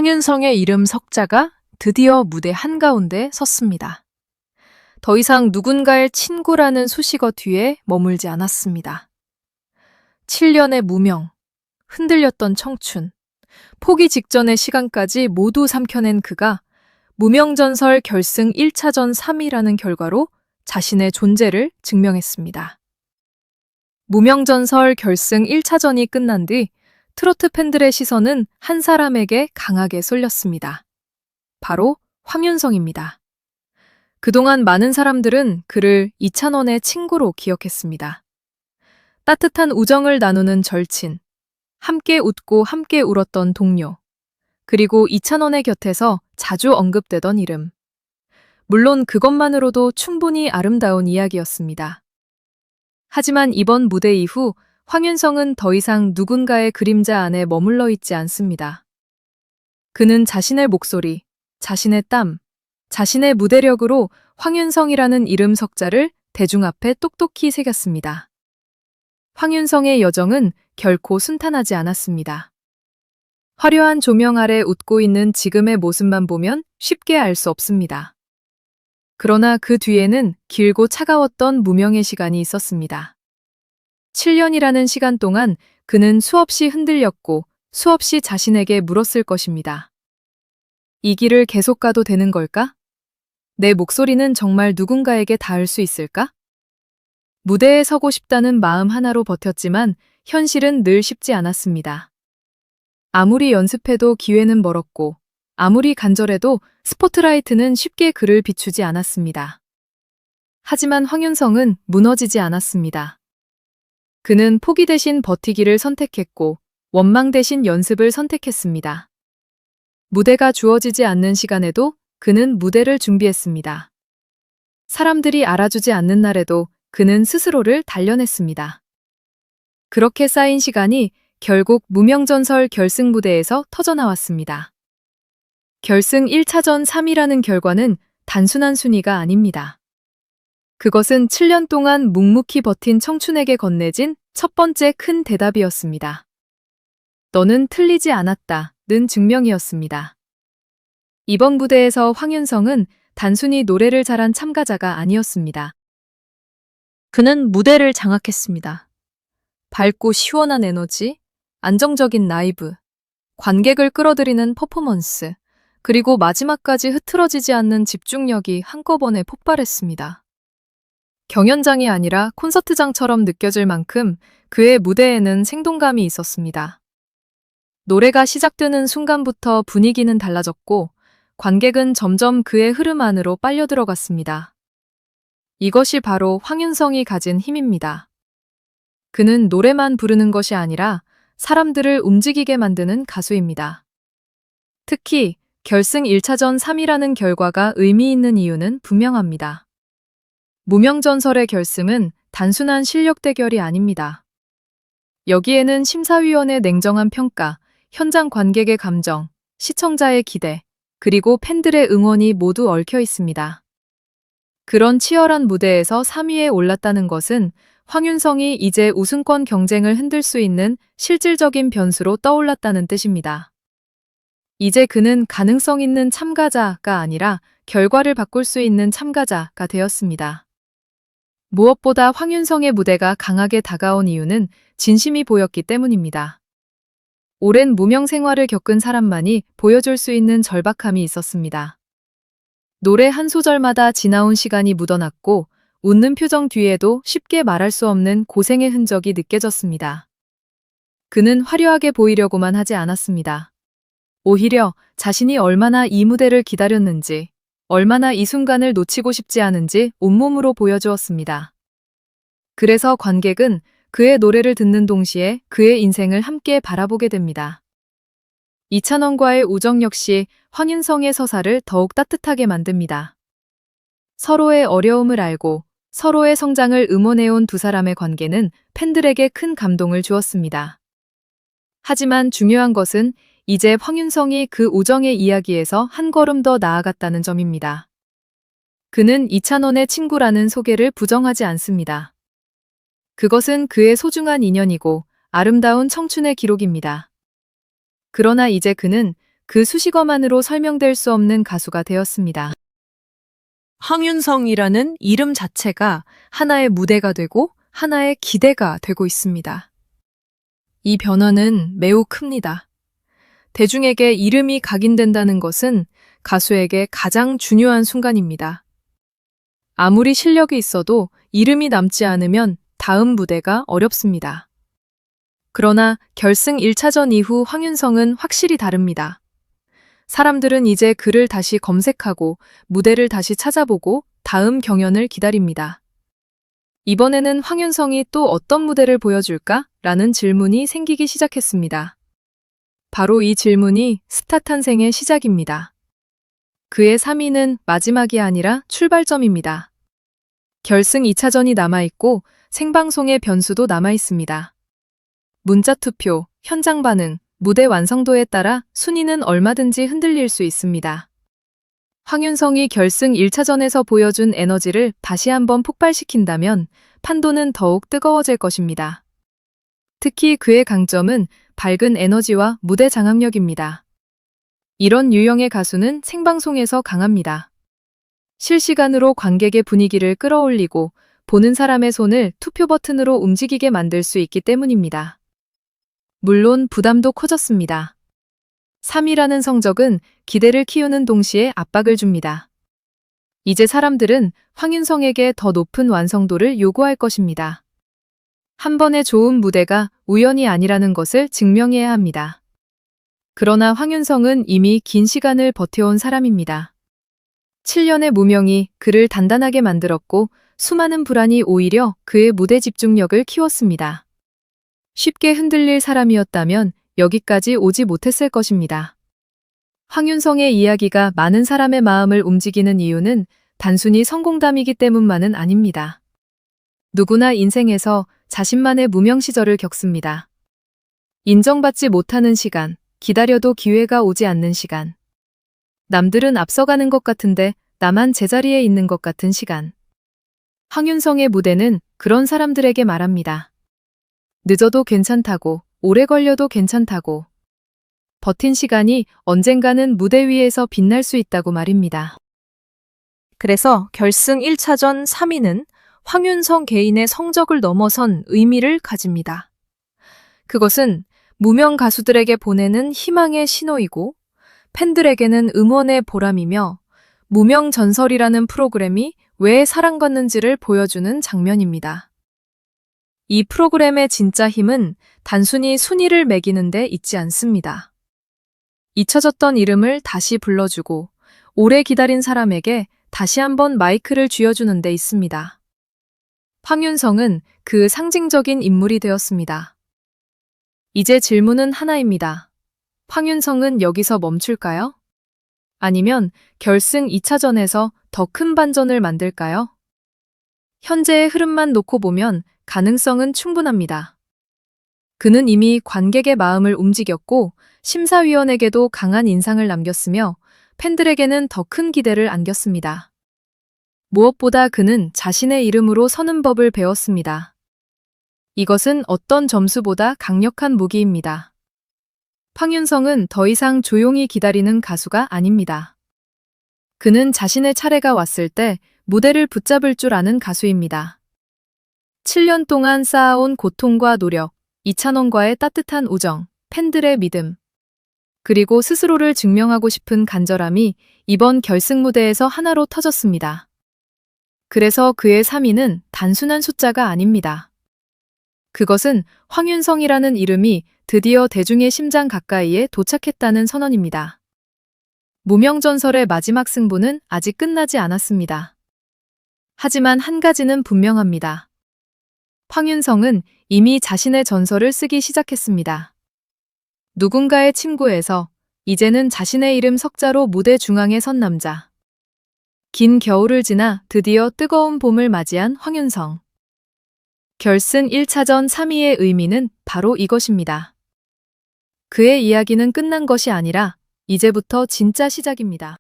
황윤성의 이름 석자가 드디어 무대 한가운데 섰습니다. 더 이상 누군가의 친구라는 수식어 뒤에 머물지 않았습니다. 7년의 무명, 흔들렸던 청춘, 포기 직전의 시간까지 모두 삼켜낸 그가 무명전설 결승 1차전 3위라는 결과로 자신의 존재를 증명했습니다. 무명전설 결승 1차전이 끝난 뒤 트로트 팬들의 시선은 한 사람에게 강하게 쏠렸습니다. 바로 황윤성입니다. 그동안 많은 사람들은 그를 이찬원의 친구로 기억했습니다. 따뜻한 우정을 나누는 절친, 함께 웃고 함께 울었던 동료, 그리고 이찬원의 곁에서 자주 언급되던 이름. 물론 그것만으로도 충분히 아름다운 이야기였습니다. 하지만 이번 무대 이후 황윤성은 더 이상 누군가의 그림자 안에 머물러 있지 않습니다. 그는 자신의 목소리, 자신의 땀, 자신의 무대력으로 황윤성이라는 이름 석자를 대중 앞에 똑똑히 새겼습니다. 황윤성의 여정은 결코 순탄하지 않았습니다. 화려한 조명 아래 웃고 있는 지금의 모습만 보면 쉽게 알 수 없습니다. 그러나 그 뒤에는 길고 차가웠던 무명의 시간이 있었습니다. 7년이라는 시간 동안 그는 수없이 흔들렸고 수없이 자신에게 물었을 것입니다. 이 길을 계속 가도 되는 걸까? 내 목소리는 정말 누군가에게 닿을 수 있을까? 무대에 서고 싶다는 마음 하나로 버텼지만 현실은 늘 쉽지 않았습니다. 아무리 연습해도 기회는 멀었고 아무리 간절해도 스포트라이트는 쉽게 그를 비추지 않았습니다. 하지만 황윤성은 무너지지 않았습니다. 그는 포기 대신 버티기를 선택했고 원망 대신 연습을 선택했습니다. 무대가 주어지지 않는 시간에도 그는 무대를 준비했습니다. 사람들이 알아주지 않는 날에도 그는 스스로를 단련했습니다. 그렇게 쌓인 시간이 결국 무명전설 결승 무대에서 터져나왔습니다. 결승 1차전 3위라는 결과는 단순한 순위가 아닙니다. 그것은 7년 동안 묵묵히 버틴 청춘에게 건네진 첫 번째 큰 대답이었습니다. 너는 틀리지 않았다는 증명이었습니다. 이번 무대에서 황윤성은 단순히 노래를 잘한 참가자가 아니었습니다. 그는 무대를 장악했습니다. 밝고 시원한 에너지, 안정적인 라이브, 관객을 끌어들이는 퍼포먼스, 그리고 마지막까지 흐트러지지 않는 집중력이 한꺼번에 폭발했습니다. 경연장이 아니라 콘서트장처럼 느껴질 만큼 그의 무대에는 생동감이 있었습니다. 노래가 시작되는 순간부터 분위기는 달라졌고 관객은 점점 그의 흐름 안으로 빨려 들어갔습니다. 이것이 바로 황윤성이 가진 힘입니다. 그는 노래만 부르는 것이 아니라 사람들을 움직이게 만드는 가수입니다. 특히 결승 1차전 3위라는 결과가 의미 있는 이유는 분명합니다. 무명전설의 결승은 단순한 실력 대결이 아닙니다. 여기에는 심사위원의 냉정한 평가, 현장 관객의 감정, 시청자의 기대, 그리고 팬들의 응원이 모두 얽혀 있습니다. 그런 치열한 무대에서 3위에 올랐다는 것은 황윤성이 이제 우승권 경쟁을 흔들 수 있는 실질적인 변수로 떠올랐다는 뜻입니다. 이제 그는 가능성 있는 참가자가 아니라 결과를 바꿀 수 있는 참가자가 되었습니다. 무엇보다 황윤성의 무대가 강하게 다가온 이유는 진심이 보였기 때문입니다. 오랜 무명 생활을 겪은 사람만이 보여줄 수 있는 절박함이 있었습니다. 노래 한 소절마다 지나온 시간이 묻어났고 웃는 표정 뒤에도 쉽게 말할 수 없는 고생의 흔적이 느껴졌습니다. 그는 화려하게 보이려고만 하지 않았습니다. 오히려 자신이 얼마나 이 무대를 기다렸는지, 얼마나 이 순간을 놓치고 싶지 않은지 온몸으로 보여주었습니다. 그래서 관객은 그의 노래를 듣는 동시에 그의 인생을 함께 바라보게 됩니다. 이찬원과의 우정 역시 황윤성의 서사를 더욱 따뜻하게 만듭니다. 서로의 어려움을 알고 서로의 성장을 응원해온 두 사람의 관계는 팬들에게 큰 감동을 주었습니다. 하지만 중요한 것은 이제 황윤성이 그 우정의 이야기에서 한 걸음 더 나아갔다는 점입니다. 그는 이찬원의 친구라는 소개를 부정하지 않습니다. 그것은 그의 소중한 인연이고 아름다운 청춘의 기록입니다. 그러나 이제 그는 그 수식어만으로 설명될 수 없는 가수가 되었습니다. 황윤성이라는 이름 자체가 하나의 무대가 되고 하나의 기대가 되고 있습니다. 이 변화는 매우 큽니다. 대중에게 이름이 각인된다는 것은 가수에게 가장 중요한 순간입니다. 아무리 실력이 있어도 이름이 남지 않으면 다음 무대가 어렵습니다. 그러나 결승 1차전 이후 황윤성은 확실히 다릅니다. 사람들은 이제 그를 다시 검색하고 무대를 다시 찾아보고 다음 경연을 기다립니다. 이번에는 황윤성이 또 어떤 무대를 보여줄까? 라는 질문이 생기기 시작했습니다. 바로 이 질문이 스타 탄생의 시작입니다. 그의 3위는 마지막이 아니라 출발점입니다. 결승 2차전이 남아있고 생방송의 변수도 남아있습니다. 문자 투표, 현장 반응, 무대 완성도에 따라 순위는 얼마든지 흔들릴 수 있습니다. 황윤성이 결승 1차전에서 보여준 에너지를 다시 한번 폭발시킨다면 판도는 더욱 뜨거워질 것입니다. 특히 그의 강점은 밝은 에너지와 무대 장악력입니다. 이런 유형의 가수는 생방송에서 강합니다. 실시간으로 관객의 분위기를 끌어올리고 보는 사람의 손을 투표 버튼으로 움직이게 만들 수 있기 때문입니다. 물론 부담도 커졌습니다. 3위라는 성적은 기대를 키우는 동시에 압박을 줍니다. 이제 사람들은 황윤성에게 더 높은 완성도를 요구할 것입니다. 한 번의 좋은 무대가 우연이 아니라는 것을 증명해야 합니다. 그러나 황윤성은 이미 긴 시간을 버텨온 사람입니다. 7년의 무명이 그를 단단하게 만들었고 수많은 불안이 오히려 그의 무대 집중력을 키웠습니다. 쉽게 흔들릴 사람이었다면 여기까지 오지 못했을 것입니다. 황윤성의 이야기가 많은 사람의 마음을 움직이는 이유는 단순히 성공담이기 때문만은 아닙니다. 누구나 인생에서 자신만의 무명 시절을 겪습니다. 인정받지 못하는 시간, 기다려도 기회가 오지 않는 시간. 남들은 앞서가는 것 같은데 나만 제자리에 있는 것 같은 시간. 황윤성의 무대는 그런 사람들에게 말합니다. 늦어도 괜찮다고, 오래 걸려도 괜찮다고. 버틴 시간이 언젠가는 무대 위에서 빛날 수 있다고 말입니다. 그래서 결승 1차전 3위는 황윤성 개인의 성적을 넘어선 의미를 가집니다. 그것은 무명 가수들에게 보내는 희망의 신호이고 팬들에게는 응원의 보람이며 무명 전설이라는 프로그램이 왜 사랑받는지를 보여주는 장면입니다. 이 프로그램의 진짜 힘은 단순히 순위를 매기는 데 있지 않습니다. 잊혀졌던 이름을 다시 불러주고 오래 기다린 사람에게 다시 한번 마이크를 쥐어주는 데 있습니다. 황윤성은 그 상징적인 인물이 되었습니다. 이제 질문은 하나입니다. 황윤성은 여기서 멈출까요? 아니면 결승 2차전에서 더 큰 반전을 만들까요? 현재의 흐름만 놓고 보면 가능성은 충분합니다. 그는 이미 관객의 마음을 움직였고 심사위원에게도 강한 인상을 남겼으며 팬들에게는 더 큰 기대를 안겼습니다. 무엇보다 그는 자신의 이름으로 서는 법을 배웠습니다. 이것은 어떤 점수보다 강력한 무기입니다. 황윤성은 더 이상 조용히 기다리는 가수가 아닙니다. 그는 자신의 차례가 왔을 때 무대를 붙잡을 줄 아는 가수입니다. 7년 동안 쌓아온 고통과 노력, 이찬원과의 따뜻한 우정, 팬들의 믿음, 그리고 스스로를 증명하고 싶은 간절함이 이번 결승 무대에서 하나로 터졌습니다. 그래서 그의 3위는 단순한 숫자가 아닙니다. 그것은 황윤성이라는 이름이 드디어 대중의 심장 가까이에 도착했다는 선언입니다. 무명전설의 마지막 승부는 아직 끝나지 않았습니다. 하지만 한 가지는 분명합니다. 황윤성은 이미 자신의 전설을 쓰기 시작했습니다. 누군가의 침구에서 이제는 자신의 이름 석자로 무대 중앙에 선 남자. 긴 겨울을 지나 드디어 뜨거운 봄을 맞이한 황윤성. 결승 1차전 3위의 의미는 바로 이것입니다. 그의 이야기는 끝난 것이 아니라 이제부터 진짜 시작입니다.